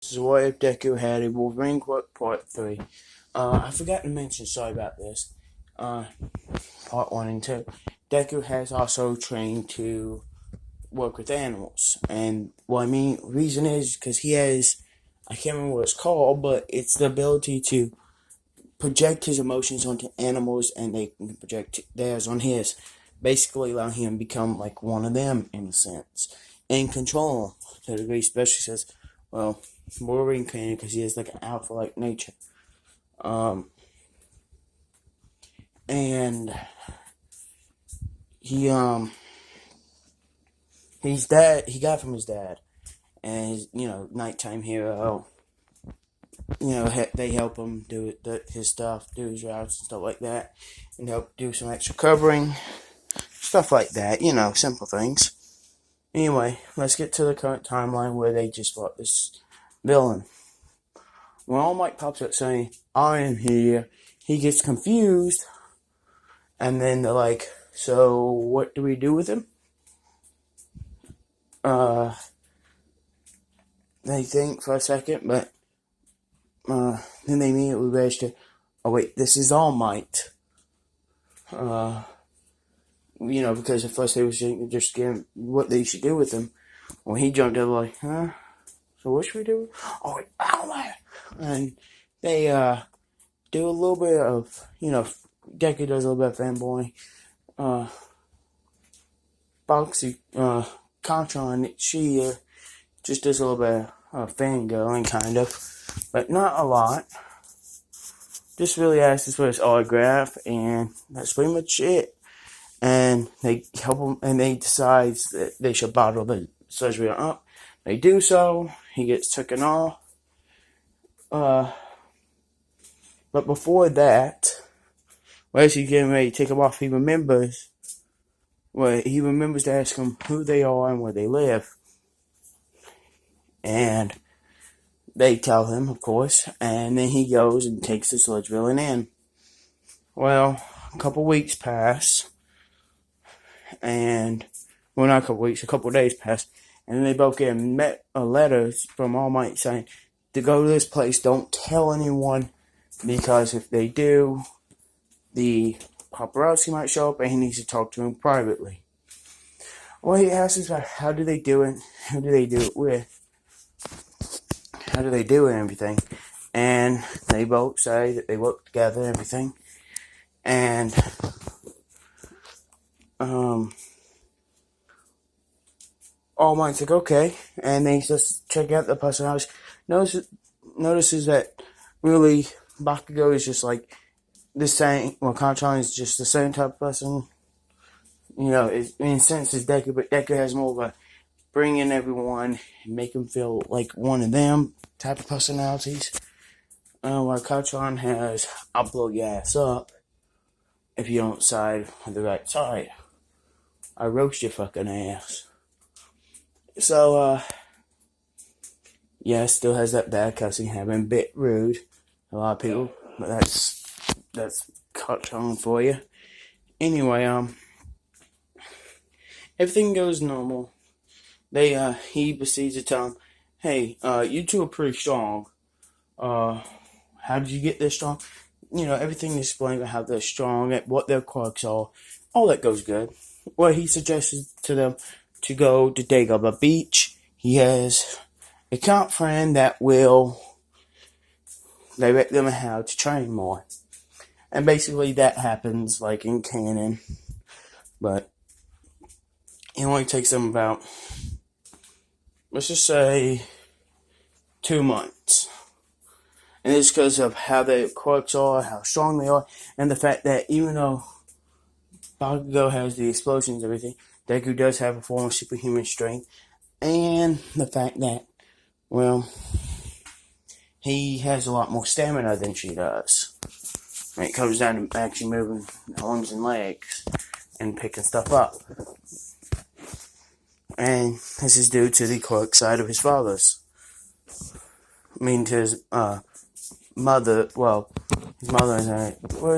This is What If Deku Had a Wolverine Quirk Part 3. I forgot to mention, sorry about this, Part 1 and 2. Deku has also trained to work with animals. And what I mean, reason is because he has, I can't remember what it's called, but it's the ability to project his emotions onto animals and they can project theirs on his. Basically allow him to become like one of them in a sense. And control to the degree, especially says, well, Wolverine can because he has like an alpha-like nature. And his dad, he got from his dad, and his, nighttime hero. They help him do his stuff, do his routes and stuff like that, and help do some extra covering, stuff like that. Simple things. Anyway, let's get to the current timeline where they just fought this villain. When All Might pops up saying, "I am here," he gets confused, and then they're like, "So what do we do with him?" They think for a second, but then they immediately register, "Oh wait, this is All Might." Because at first they were just scared what they should do with him. When he jumped in, like, "Huh? So what should we do?" "Oh wait, All Might!" And they do a little bit of, Deku does a little bit of fanboy. Boxy, Contran, she just does a little bit of fangirling, kind of, but not a lot. Just really asks for his autograph, and that's pretty much it. And they help him, and they decide that they should bottle the surgery up. They do so. He gets taken off. But before that, as he's getting ready to take him off, he remembers to ask them who they are and where they live. And they tell him, of course, and then he goes and takes the sludge villain in. Well, a couple weeks pass, and, well, not a couple weeks, a couple days pass, and then they both get a letter from All Might saying to go to this place, don't tell anyone, because if they do, the paparazzi might show up and he needs to talk to him privately. Well, he asks about how do they do it, who do they do it with, how do they do it and everything. And they both say that they work together and everything. And All Might's like, okay. And they just check out the personality. Notices that really Bakugo is just like the same. Well, Kanchan is just the same type of person. In a sense, is Deku, but Deku has more of a bring in everyone and make them feel like one of them type of personalities. While Kanchan has, I'll blow your ass up if you don't side on the right side. I roast your fucking ass. So, yeah, still has that bad cussing habit, a bit rude. A lot of people, but that's Kanchan for you. Anyway, everything goes normal. He proceeds to tell him, "Hey, you two are pretty strong. How did you get this strong?" Everything is explained about how they're strong, what their quirks are. All that goes good. Well, he suggested to them to go to Dagobah Beach. He has a camp friend that will direct them on how to train more. And basically that happens like in canon. But it only takes them about, let's just say, 2 months. And it's because of how their quirks are, how strong they are, and the fact that even though Bakugo has the explosions and everything, Deku does have a form of superhuman strength. And the fact that, well, he has a lot more stamina than she does. When it comes down to actually moving arms and legs and picking stuff up. And this is due to the quirk side of his father's. To his mother, well, his mother is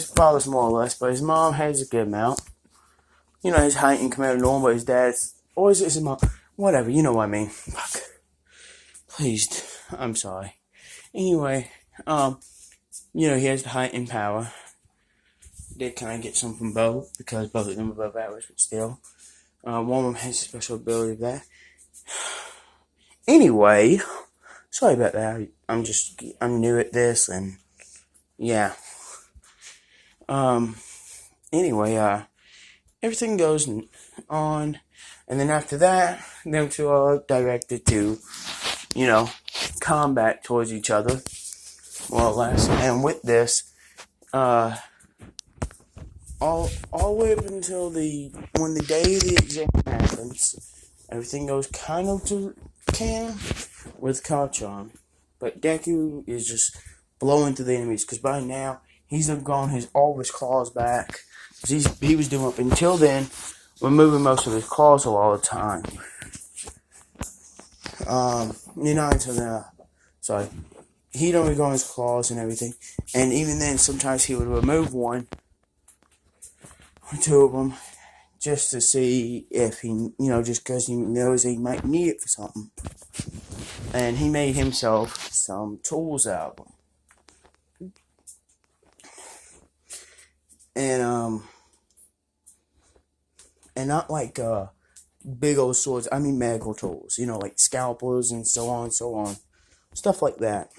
his father's more or less, but his mom has a good amount. His height and compared to normal, but his dad's, or is it his mom? Whatever, you know what I mean. Fuck. Please. I'm sorry. Anyway, he has the height and power. Did kind of get some from both, because both of them are above average, but still. One of them has a special ability of that. Anyway, sorry about that. I'm new at this, and yeah. Anyway, everything goes on, and then after that, them two are directed to, combat towards each other, more or less. And with this, all the way up until when the day of the exam happens, everything goes kind of to can with Kachan, but Deku is just blowing through the enemies, because by now he's gone all of his claws back. He was doing up until then, removing most of his claws a lot of the time. Until now, sorry. He'd only go on his claws and everything, and even then, sometimes he would remove one or two of them, just to see if he, just because he knows he might need it for something. And he made himself some tools out of them. And not like big old swords. I mean medical tools. Like scalpels and so on and so on. Stuff like that.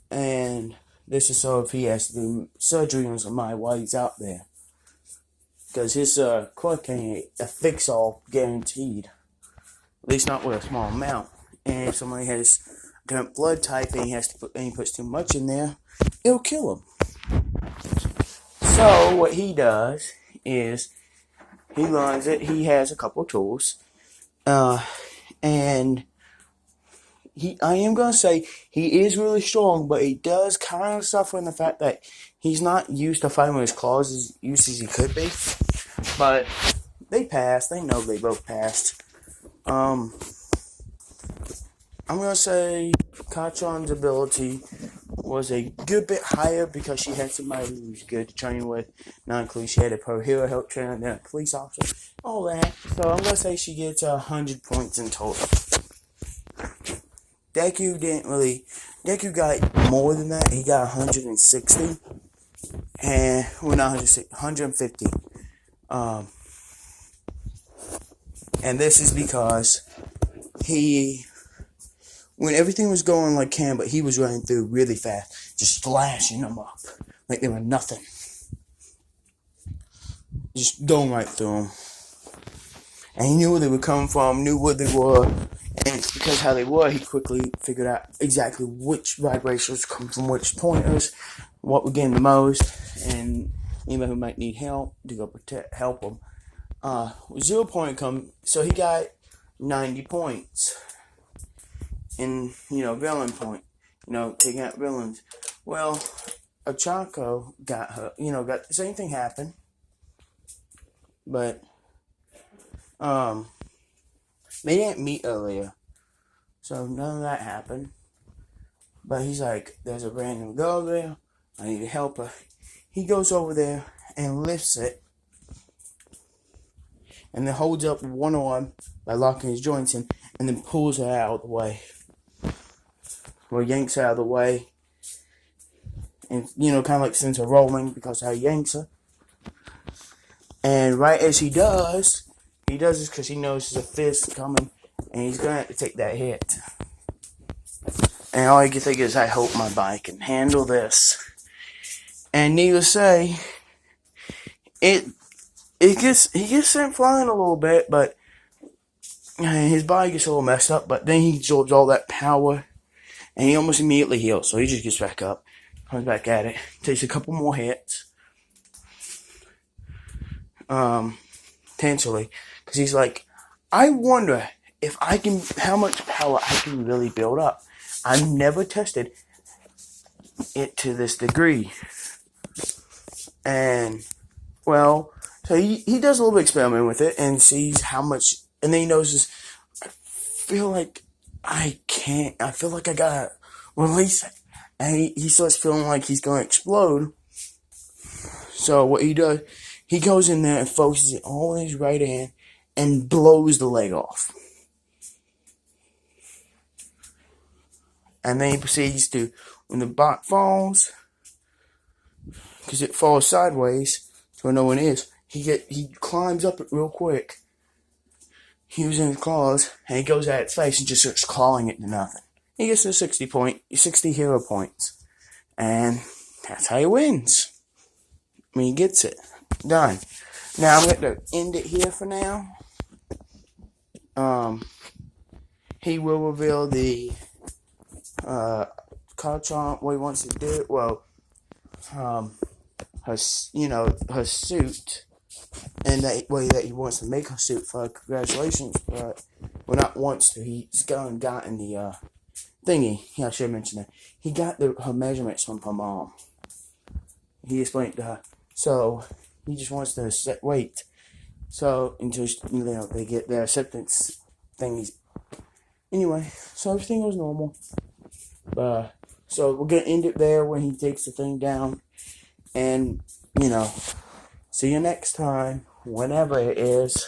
And this is so if he has to do surgery on somebody while he's out there. Because his quirk ain't a fix-all guaranteed. At least not with a small amount. And if somebody has current blood type and he puts too much in there, it'll kill him. So what he does is he learns it. He has a couple tools, and I am gonna say he is really strong, but he does kind of suffer in the fact that he's not used to fighting with his claws as used as he could be. But they passed. They know they both passed. I'm going to say Kachan's ability was a good bit higher because she had somebody who was good to train with. Not including she had a pro hero help trainer and then a police officer. All that. So I'm going to say she gets 100 points in total. Deku got more than that. He got 160. And, well, not 160, 150. And this is because when everything was going like but he was running through really fast, just slashing them up like they were nothing. Just going right through them. And he knew where they were coming from, knew where they were, and because how they were, he quickly figured out exactly which vibrations come from which pointers, what would gain the most, and anybody who might need help to go help them. 0 point so he got 90 points in, villain point, taking out villains. Well, Ochako got her, got the same thing happen, but, they didn't meet earlier, so none of that happened, but he's like, there's a random girl there, I need to help her. He goes over there and lifts it, and then holds up one arm by locking his joints in, and then pulls her out of the way. Or yanks her out of the way. And, kind of like sends her rolling because of how he yanks her. And right as he does this because he knows there's a fist coming, and he's going to have to take that hit. And all he can think is, I hope my body can handle this. And needless to say, he gets sent flying a little bit, but his body gets a little messed up, but then he absorbs all that power, and he almost immediately heals, so he just gets back up, comes back at it, takes a couple more hits, potentially, because he's like, I wonder how much power I can really build up. I've never tested it to this degree. And, well, so he does a little bit of experimenting with it and sees how much, and then he notices, I feel like I gotta release it. And he starts feeling like he's gonna explode. So what he does, he goes in there and focuses it all in his right hand and blows the leg off. And then he proceeds to, when the bot falls, because it falls sideways to where no one is, he climbs up it real quick, using his claws, and he goes at its face and just starts clawing it to nothing. He gets to 60 hero points, and that's how he wins. I mean, he gets it done. Now I'm going to end it here for now. He will reveal the Kachan, what he wants to do. Well, her suit, and that he wants to make her suit for her. Congratulations, but well, not wants to. He's gotten the thingy. Yeah, I should have mentioned that. He got her measurements from her mom. He explained to her, so he just wants to wait. So until they get their acceptance thingies. Anyway, so everything was normal. So we're gonna end it there when he takes the thing down, and see you next time, whenever it is.